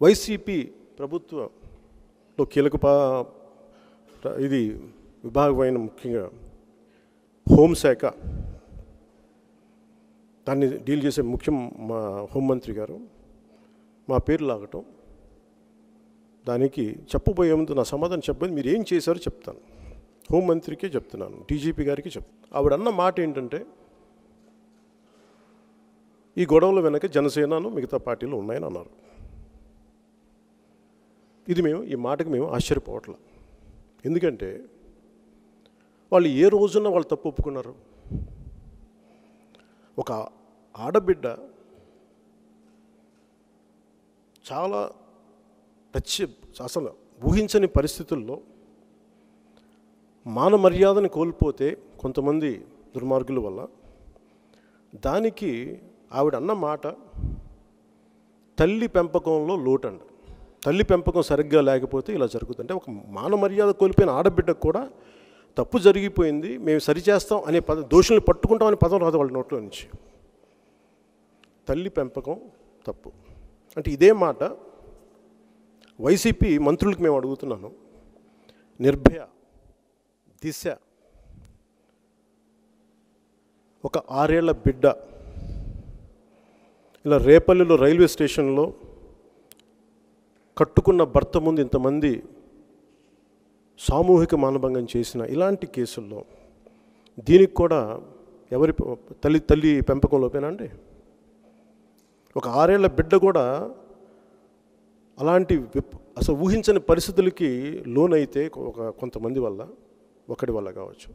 YCP ప్రభుత్వంలో ఇది విభాగమైన ముఖ్యంగా హోంశాఖ దాన్ని డీల్ చేసే మా హోంమంత్రి గారు మా పేరు లాగటం, దానికి చెప్పబోయే ముందు నా సమాధానం చెప్పబోయేది మీరు ఏం చేశారో చెప్తాను. హోంమంత్రికే చెప్తున్నాను, డీజీపీ గారికి చెప్తాను. ఆవిడన్న మాట ఏంటంటే, ఈ గొడవల వెనక జనసేనను మిగతా పార్టీలు ఉన్నాయని అన్నారు. ఈ మాటకి మేము ఆశ్చర్యపోవట్లేదు. ఎందుకంటే వాళ్ళు ఏ రోజున వాళ్ళు తప్పు ఒప్పుకున్నారు? ఒక ఆడబిడ్డ చాలా అసలు ఊహించని పరిస్థితుల్లో మాన మర్యాదను కోల్పోతే కొంతమంది దుర్మార్గుల వల్ల, దానికి ఆవిడ అన్న మాట తల్లి పెంపకంలో లోటండి. తల్లి పెంపకం సరిగ్గా లేకపోతే ఇలా జరుగుతుంటే, ఒక మాన మర్యాద కోల్పోయిన ఆడబిడ్డకు కూడా తప్పు జరిగిపోయింది, మేము సరిచేస్తాం అనే దోషుల్ని పట్టుకుంటాం అనే పదం రాదు వాళ్ళ నోట్లో నుంచి. తల్లి పెంపకం తప్పు అంటే ఇదే మాట వైసీపీ మంత్రులకు మేము అడుగుతున్నాను. నిర్భయ, దిశ, ఒక 6 ఏళ్ల బిడ్డ ఇలా రేపల్లిలో రైల్వే స్టేషన్లో కట్టుకున్న భర్త ముందు ఇంతమంది సామూహిక మానభంగం చేసిన ఇలాంటి కేసుల్లో దీనికి కూడా ఎవరి తల్లి పెంపకంలోపేనా అండి? ఒక 6 ఏళ్ల బిడ్డ కూడా అలాంటి అసలు ఊహించని పరిస్థితులకి లోనైతే కొంతమంది వల్ల, ఒకటి వల్ల కావచ్చు,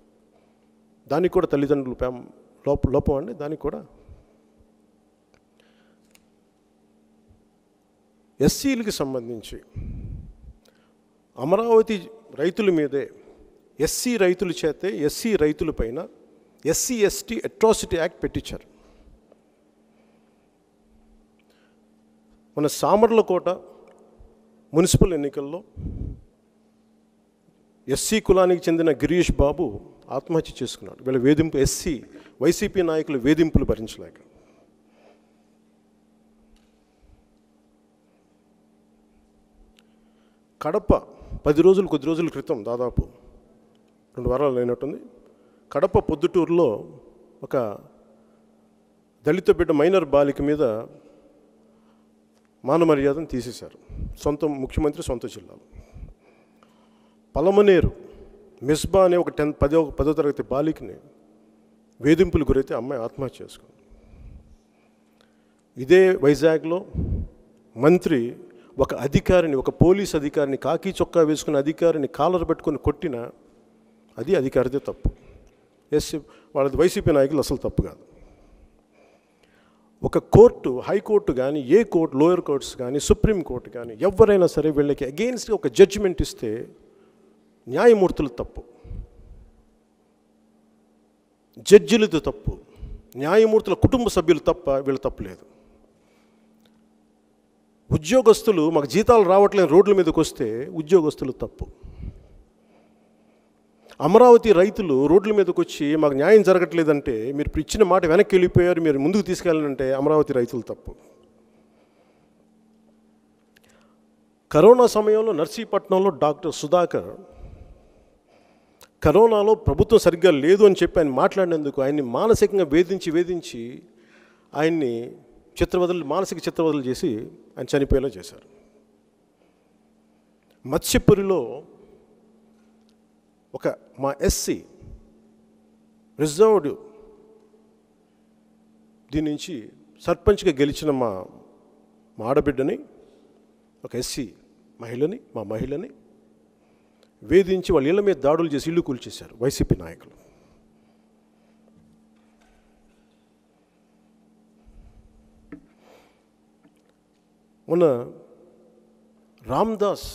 దానికి కూడా తల్లిదండ్రులు లోపం అండి. దానికి కూడా ఎస్సీలకి సంబంధించి అమరావతి రైతుల మీదే ఎస్సీ రైతుల చేతే ఎస్సీ రైతుల పైన ఎస్సీ ఎస్టీ అట్రాసిటీ యాక్ట్ పెట్టించారు. మన సామర్లకోట మున్సిపల్ ఎన్నికల్లో ఎస్సీ కులానికి చెందిన గిరీష్ బాబు ఆత్మహత్య చేసుకున్నాడు. వీళ్ళ వైసీపీ నాయకులు వేధింపులు భరించలేక. కడప కొద్ది రోజుల క్రితం, దాదాపు 2 వారాలు అయినట్టుంది, కడప పొద్దుటూరులో ఒక దళిత బిడ్డ మైనర్ బాలిక మీద మానమర్యాదను తీసేశారు. ముఖ్యమంత్రి సొంత జిల్లాలో. పలమనేరు మిస్బా అనే ఒక 10వ తరగతి బాలికని వేధింపులు గురైతే అమ్మాయి ఆత్మహత్య చేసుకుంది. ఇదే వైజాగ్లో మంత్రి ఒక పోలీస్ అధికారిని, కాకి చొక్కా వేసుకున్న అధికారిని కాలర్ పెట్టుకొని కొట్టిన అది అధికారిదే తప్పు. వాళ్ళది వైసీపీ నాయకులు అసలు తప్పు కాదు. ఒక కోర్టు, హైకోర్టు కానీ, లోయర్ కోర్ట్స్ కానీ, సుప్రీంకోర్టు కానీ ఎవరైనా సరే వీళ్ళకి అగెయిన్స్ట్గా ఒక జడ్జిమెంట్ ఇస్తే న్యాయమూర్తులు తప్పు, జడ్జిలది తప్పు, న్యాయమూర్తుల కుటుంబ సభ్యులు తప్ప వీళ్ళు తప్పు లేదు. ఉద్యోగస్తులు మాకు జీతాలు రావట్లేని రోడ్ల మీదకి వస్తే ఉద్యోగస్తులు తప్పు. అమరావతి రైతులు రోడ్ల మీదకి వచ్చి మాకు న్యాయం జరగట్లేదంటే, మీరు ఇచ్చిన మాట వెనక్కి వెళ్ళిపోయారు, మీరు ముందుకు తీసుకెళ్ళాలంటే అమరావతి రైతులు తప్పు. కరోనా సమయంలో నర్సీపట్నంలో డాక్టర్ సుధాకర్ కరోనాలో ప్రభుత్వం సరిగ్గా లేదు అని చెప్పి ఆయన మాట్లాడినందుకు ఆయన్ని మానసికంగా వేధించి ఆయన్ని మానసిక చిత్రవదలు చేసి ఆయన చనిపోయేలా చేశారు. మత్స్యపురిలో మా ఎస్సీ రిజర్వ్డ్ దీని నుంచి సర్పంచ్గా గెలిచిన మా ఆడబిడ్డని, ఒక ఎస్సీ మహిళని వేధించి వాళ్ళ ఇళ్ళ మీద దాడులు చేసి ఇల్లు కూల్చేశారు వైసీపీ నాయకులు. మొన్న Ramdas,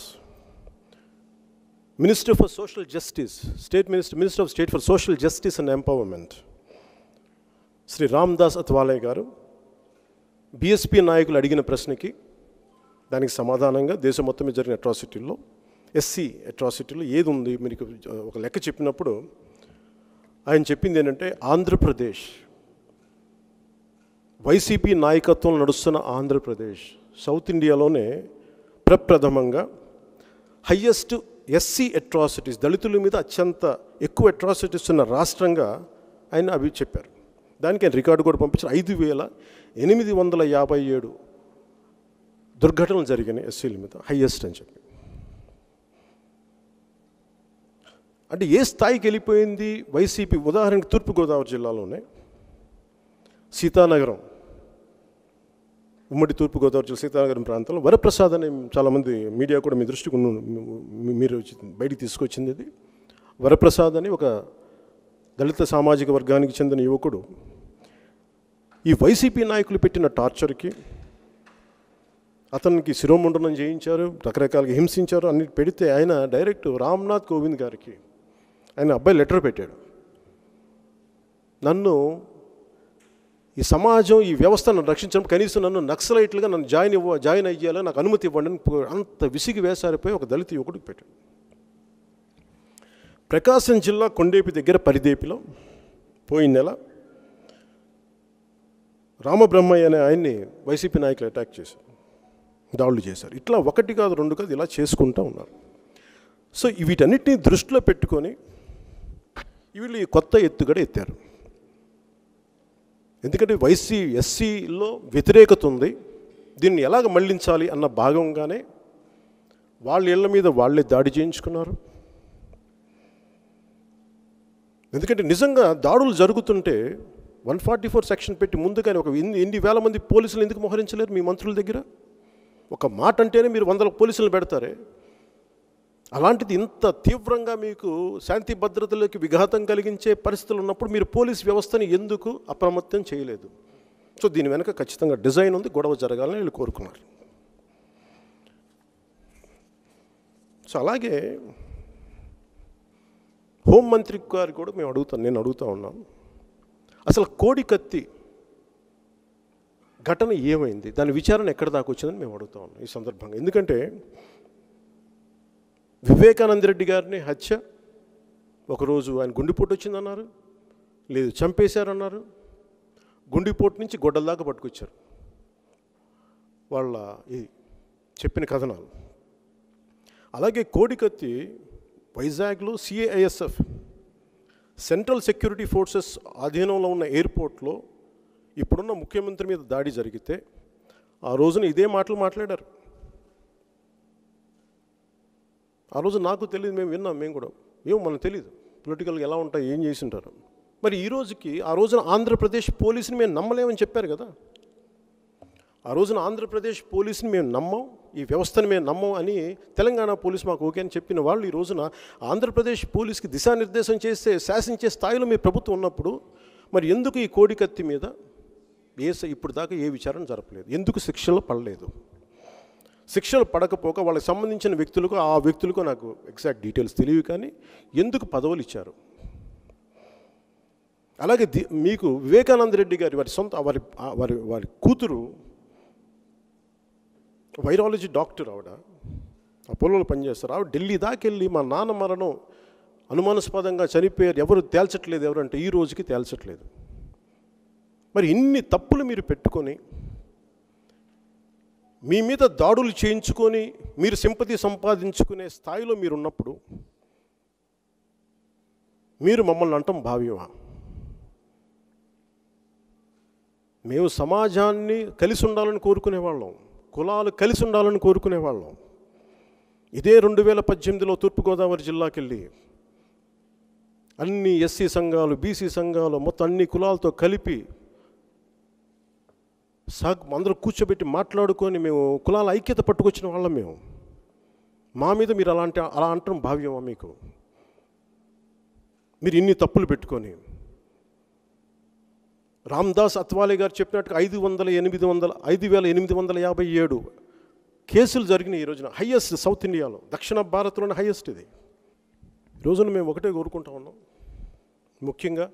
minister for social justice, minister of state for social justice and empowerment, Shri Ramdas Athawale గారు బీఎస్పీ నాయకులు అడిగిన ప్రశ్నకి దానికి సమాధానంగా దేశం మొత్తం మీద జరిగిన అట్రాసిటీల్లో, ఎస్సీ అట్రాసిటీలో ఏది ఉంది మీకు ఒక లెక్క చెప్పినప్పుడు ఆయన చెప్పింది ఏంటంటే, ఆంధ్రప్రదేశ్ వైసీపీ నాయకత్వం నడుస్తున్న ఆంధ్రప్రదేశ్ సౌత్ ఇండియాలోనే ప్రప్రథమంగా హయ్యెస్ట్ ఎస్సీ అట్రాసిటీస్, దళితుల మీద అత్యంత ఎక్కువ అట్రాసిటీస్ ఉన్న రాష్ట్రంగా ఆయన అవి చెప్పారు. దానికి ఆయన రికార్డు కూడా పంపించారు. 5857 దుర్ఘటనలు జరిగినాయి ఎస్సీల మీద, హయ్యెస్ట్ అని చెప్పి. అంటే ఏ స్థాయికి వెళ్ళిపోయింది వైసీపీ? ఉదాహరణకి తూర్పుగోదావరి జిల్లాలోనే సీతానగరం, ఉమ్మడి తూర్పుగోదావరి జిల్లా సీతానగరం ప్రాంతంలో వరప్రసాద్ అనే, చాలామంది మీడియా కూడా మీ దృష్టికి మీరు బయటికి తీసుకొచ్చింది ఇది. వరప్రసాద్ అని ఒక దళిత సామాజిక వర్గానికి చెందిన యువకుడు ఈ వైసీపీ నాయకులు పెట్టిన టార్చర్కి అతనికి శిరోముండనం చేయించారు, రకరకాలుగా హింసించారు, అన్ని పెడితే ఆయన డైరెక్ట్ రామ్నాథ్ కోవింద్ గారికి ఆయన అబ్బాయి లెటర్ పెట్టాడు. నన్ను ఈ సమాజం, ఈ వ్యవస్థను రక్షించడం, కనీసం నన్ను నక్సలైట్లుగా నన్ను జాయిన్ అయ్యేలా నాకు అనుమతి ఇవ్వండి అని అంత విసిగి వేసారిపోయి ఒక దళిత యువకుడికి పెట్టాడు. ప్రకాశం జిల్లా కొండేపి దగ్గర పరిదేపిలో పోయిన నెల రామబ్రహ్మయ్య అనే ఆయన్ని వైసీపీ నాయకులు అటాక్ చేశారు, దాడులు చేశారు. ఇట్లా ఒకటి కాదు, రెండు కాదు, ఇలా చేసుకుంటూ ఉన్నారు. సో వీటన్నిటిని దృష్టిలో పెట్టుకొని వీళ్ళు ఈ కొత్త ఎత్తుగడ ఎత్తారు. ఎందుకంటే ఎస్సీలో వ్యతిరేకత ఉంది, దీన్ని ఎలాగ మళ్లించాలి అన్న భాగంగానే వాళ్ళ ఇళ్ల మీద వాళ్ళే దాడి చేయించుకున్నారు. ఎందుకంటే నిజంగా దాడులు జరుగుతుంటే 144 సెక్షన్ పెట్టి ముందుగానే ఒక ఎన్ని వేల మంది పోలీసులు ఎందుకు మోహరించలేరు మీ మంత్రుల దగ్గర? ఒక మాట అంటేనే మీరు 100 పోలీసులు పెడతారే. అలాంటిది ఇంత తీవ్రంగా మీకు శాంతి భద్రతలకు విఘాతం కలిగించే పరిస్థితులు ఉన్నప్పుడు మీరు పోలీస్ వ్యవస్థని ఎందుకు అప్రమత్తం చేయలేదు? సో దీని వెనక ఖచ్చితంగా డిజైన్ ఉంది, గొడవ జరగాలని వీళ్ళు కోరుకున్నారు. సో అలాగే హోంమంత్రి గారు కూడా నేను అడుగుతా ఉన్నాను, అసలు కోడికత్తి ఘటన ఏమైంది, దాని విచారణ ఎక్కడ దాకా వచ్చిందని మేము అడుగుతా ఉన్నాం ఈ సందర్భంగా. ఎందుకంటే వివేకానంద రెడ్డి గారిని హత్య, ఒకరోజు ఆయన గుండెపోటు వచ్చిందన్నారు, లేదు చంపేశారన్నారు, గుండెపోటు నుంచి గొడ్డల దాకా పట్టుకొచ్చారు వాళ్ళ ఈ చెప్పిన కథనాలు. అలాగే కోడికత్తి వైజాగ్లో సిఐఎస్ఎఫ్ సెంట్రల్ సెక్యూరిటీ ఫోర్సెస్ ఆధీనంలో ఉన్న ఎయిర్పోర్ట్లో ఇప్పుడున్న ముఖ్యమంత్రి మీద దాడి జరిగితే ఆ రోజున ఇదే మాటలు మాట్లాడారు. ఆ రోజు నాకు తెలియదు, మేము విన్నాం, మేము కూడా మనకు తెలియదు పొలిటికల్గా ఎలా ఉంటాయి, ఏం చేసి ఉంటారు. మరి ఈ రోజుకి ఆ రోజున ఆంధ్రప్రదేశ్ పోలీసుని మేము నమ్మలేమని చెప్పారు కదా. ఆ రోజున ఆంధ్రప్రదేశ్ పోలీసుని మేము నమ్మం, ఈ వ్యవస్థని మేము నమ్మం అని తెలంగాణ పోలీసు మాకు ఓకే అని చెప్పిన వాళ్ళు ఈ రోజున ఆంధ్రప్రదేశ్ పోలీస్కి దిశానిర్దేశం చేస్తే శాసించే స్థాయిలో మీ ప్రభుత్వం ఉన్నప్పుడు మరి ఎందుకు ఈ కోడికత్తి మీద ఇప్పుడు దాకా ఏ విచారణ జరపలేదు? ఎందుకు శిక్షలు పడలేదు? శిక్షలు పడకపోక వాళ్ళకి సంబంధించిన వ్యక్తులకు నాకు ఎగ్జాక్ట్ డీటెయిల్స్ తెలియవు, కానీ ఎందుకు పదవులు ఇచ్చారు? అలాగే మీకు వివేకానంద రెడ్డి గారి వారి కూతురు వైరాలజీ డాక్టర్, ఆవిడ అపోలోలో పనిచేస్తారు. ఆవిడ ఢిల్లీ దాకా వెళ్ళి మా నాన్న మరణం అనుమానాస్పదంగా చనిపోయారు, ఎవరు తేల్చట్లేదు, ఎవరంటే ఈ రోజుకి తేల్చట్లేదు. మరి ఇన్ని తప్పులు మీరు పెట్టుకొని మీ మీద దాడులు చేయించుకొని మీరు సింపతి సంపాదించుకునే స్థాయిలో మీరున్నప్పుడు మీరు మమ్మల్ని అంటాం భావ్యమా? మేము సమాజాన్ని కలిసి ఉండాలని కోరుకునేవాళ్ళం, కులాలు కలిసి ఉండాలని కోరుకునేవాళ్ళం. ఇదే 2018లో తూర్పుగోదావరి జిల్లాకి వెళ్ళి అన్ని ఎస్సీ సంఘాలు, బీసీ సంఘాలు, మొత్తం అన్ని కులాలతో కలిపి అందరూ కూర్చోబెట్టి మాట్లాడుకొని మేము కులాల ఐక్యత పట్టుకొచ్చిన వాళ్ళం. మేము మా మీద మీరు అలా అంటాం భావ్యమా మీకు? మీరు ఇన్ని తప్పులు పెట్టుకొని రామ్దాస్ అత్వాలే గారు చెప్పినట్టుగా 5857 కేసులు జరిగినాయి ఈ రోజున. హైయెస్ట్ సౌత్ ఇండియాలో, దక్షిణ భారత్లోనే హైయెస్ట్ ఇది. ఈ రోజున మేము ఒకటే కోరుకుంటా ఉన్నాం, ముఖ్యంగా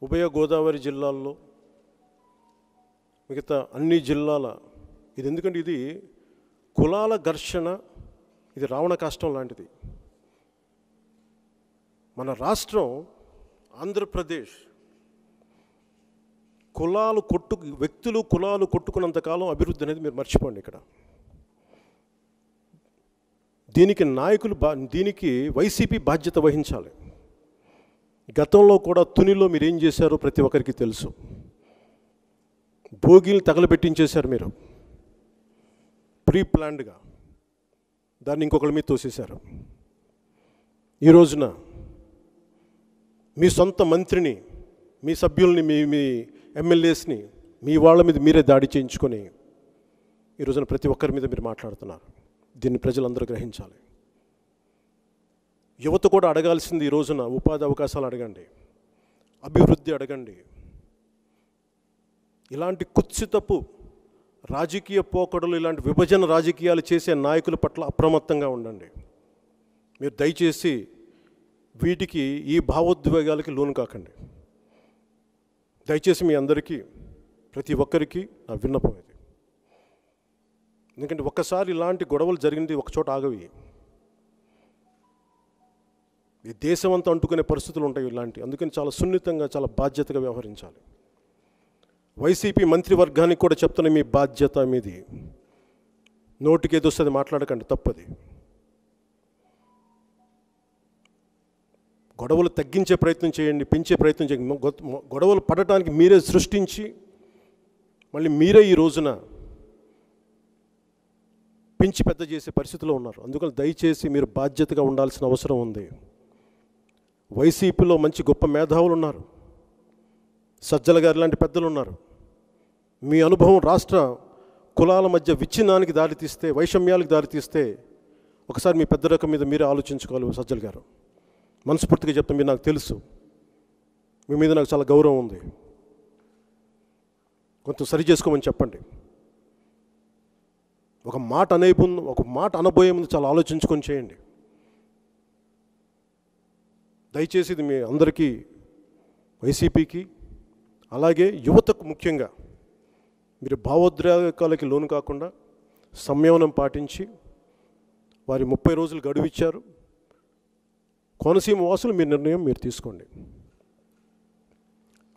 ఉభయ గోదావరి జిల్లాల్లో, మిగతా అన్ని జిల్లాల ఇది, ఎందుకంటే ఇది కులాల ఘర్షణ, ఇది రావణ కాష్టం లాంటిది. మన రాష్ట్రం ఆంధ్రప్రదేశ్ వ్యక్తులు కులాలు కొట్టుకున్నంతకాలం అభివృద్ధి అనేది మీరు మర్చిపోండి. ఇక్కడ దీనికి వైసీపీ బాధ్యత వహించాలి. గతంలో కూడా తునిలో మీరు ఏం చేశారో ప్రతి ఒక్కరికి తెలుసు. భోగిలు తగలబెట్టించేశారు మీరు, ప్రీ ప్లాన్డ్గా. దాన్ని ఇంకొకరి మీద తోసేశారు. ఈ రోజున మీ సొంత మంత్రిని, మీ సభ్యుల్ని, మీ ఎమ్మెల్యేస్ని మీ వాళ్ళ మీద మీరే దాడి చేయించుకొని ఈ రోజున ప్రతి ఒక్కరి మీద మీరు మాట్లాడుతున్నారు. దీన్ని ప్రజలందరూ గ్రహించాలి. యువత కూడా అడగాల్సింది ఈ రోజున ఉపాధి అవకాశాలు అడగండి, అభివృద్ధి అడగండి. ఇలాంటి కుత్సితపు రాజకీయ పోకడలు, ఇలాంటి విభజన రాజకీయాలు చేసే నాయకుల పట్ల అప్రమత్తంగా ఉండండి. మీరు దయచేసి వీటికి, ఈ భావోద్వేగాలకి లోను కాకండి. దయచేసి మీ అందరికీ, ప్రతి ఒక్కరికి నా విన్నపం ఇది. ఎందుకంటే ఒక్కసారి ఇలాంటి గొడవలు జరిగింది ఒకచోట ఆగవి. ఈ దేశం అంతా అంటుకునే పరిస్థితులు ఉంటాయి ఇలాంటి. అందుకని చాలా సున్నితంగా, చాలా బాధ్యతగా వ్యవహరించాలి. వైసీపీ మంత్రివర్గానికి కూడా చెప్తున్న మీ బాధ్యత మీది. నోటికి ఏదో వస్తుంది మాట్లాడకండి, తప్పది. గొడవలు తగ్గించే ప్రయత్నం చేయండి, పెంచే ప్రయత్నం చేయండి. గొడవలు పడటానికి మీరే సృష్టించి మళ్ళీ మీరే ఈ రోజున పెంచి పెద్ద చేసే పరిస్థితిలో ఉన్నారు. అందుకని దయచేసి మీరు బాధ్యతగా ఉండాల్సిన అవసరం ఉంది. వైసీపీలో మంచి గొప్ప మేధావులు ఉన్నారు, సజ్జల గారు లాంటి పెద్దలు ఉన్నారు. మీ అనుభవం రాష్ట్ర కులాల మధ్య విచ్ఛిన్నానికి దారితీస్తే, వైషమ్యాలకు దారితీస్తే ఒకసారి మీ పెద్ద రకం మీద మీరే ఆలోచించుకోవాలి. సజ్జల గారు, మనస్ఫూర్తిగా చెప్తాం, మీరు నాకు తెలుసు, మీ మీద నాకు చాలా గౌరవం ఉంది. కొంచెం సరి చేసుకోమని చెప్పండి. ఒక మాట అనబోయే ముందు చాలా ఆలోచించుకొని చేయండి. దయచేసి ఇది మీ అందరికీ, వైసీపీకి అలాగే యువతకు ముఖ్యంగా, మీరు భావోద్రేకాలకి లోను కాకుండా సంయమనం పాటించి, వారి 30 రోజులు గడువు ఇచ్చారు. కోనసీమ వాసులు మీ నిర్ణయం మీరు తీసుకోండి.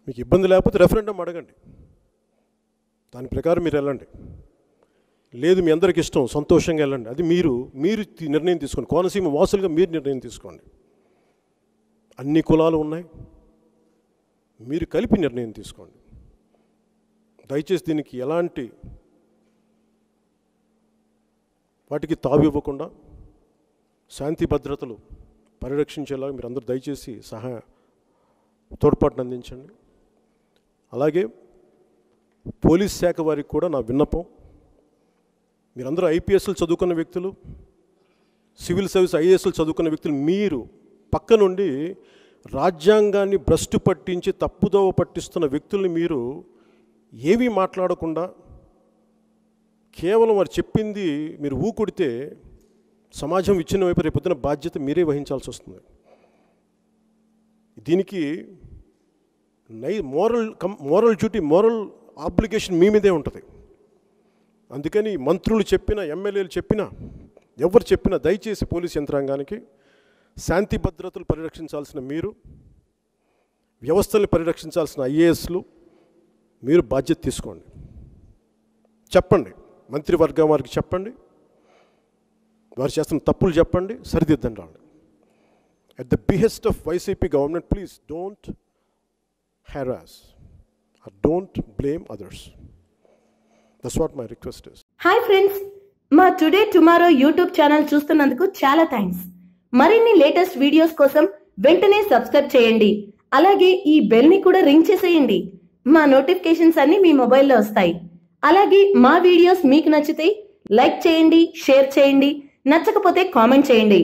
మీకు ఇబ్బంది లేకపోతే రెఫరెండం అడగండి, దాని ప్రకారం మీరు వెళ్ళండి. లేదు మీ అందరికి ఇష్టం, సంతోషంగా వెళ్ళండి. అది మీరు నిర్ణయం తీసుకోండి. కోనసీమ వాసులుగా మీరు నిర్ణయం తీసుకోండి. అన్ని కులాలు ఉన్నాయి, మీరు కలిపి నిర్ణయం తీసుకోండి. దయచేసి దీనికి ఎలాంటి వాటికి తావు ఇవ్వకుండా శాంతి భద్రతలు పరిరక్షించేలాగా మీరు అందరూ దయచేసి తోడ్పాటును అందించండి. అలాగే పోలీస్ శాఖ వారికి కూడా నా విన్నపం, మీరందరూ ఐపీఎస్లు చదువుకున్న వ్యక్తులు, సివిల్ సర్వీస్ ఐఏఎస్లు చదువుకున్న వ్యక్తులు, మీరు పక్క నుండి రాజ్యాంగాన్ని భ్రష్టు పట్టించి తప్పుదోవ పట్టిస్తున్న వ్యక్తుల్ని మీరు ఏమీ మాట్లాడకుండా కేవలం వారు చెప్పింది మీరు ఊకొడితే సమాజం విచ్ఛిన్నం వైపు రేపొద్దున బాధ్యత మీరే వహించాల్సి వస్తుంది. దీనికి మోరల్ డ్యూటీ, మోరల్ ఆబ్లిగేషన్ మీ మీదే ఉంటుంది. అందుకని మంత్రులు చెప్పినా, ఎమ్మెల్యేలు చెప్పినా, ఎవరు చెప్పినా దయచేసి పోలీస్ యంత్రాంగానికి శాంతి భద్రతలు పరిరక్షించాల్సిన మీరు, వ్యవస్థల్ని పరిరక్షించాల్సిన ఐఏఎస్లు మీరు బాధ్యత తీసుకోండి. చెప్పండి, మంత్రివర్గం వారికి చెప్పండి, వారు చేస్తున్న తప్పులు చెప్పండి, సరిదిద్దండి. రాండి. At the behest of YCP government, please don't harass or don't blame others. That's what my request is. Hi friends, మా టుడే టుమారో యూట్యూబ్ ఛానల్ చూస్తున్నందుకు చాలా థ్యాంక్స్. మరిన్ని లేటెస్ట్ వీడియోస్ కోసం వెంటనే సబ్స్క్రైబ్ చేయండి. అలాగే ఈ బెల్ ని కూడా రింగ్ చేసేయండి. మా నోటిఫికేషన్స్ అన్ని మీ మొబైల్లో వస్తాయి. అలాగే మా వీడియోస్ మీకు నచ్చితే లైక్ చేయండి, షేర్ చేయండి, నచ్చకపోతే కామెంట్ చేయండి.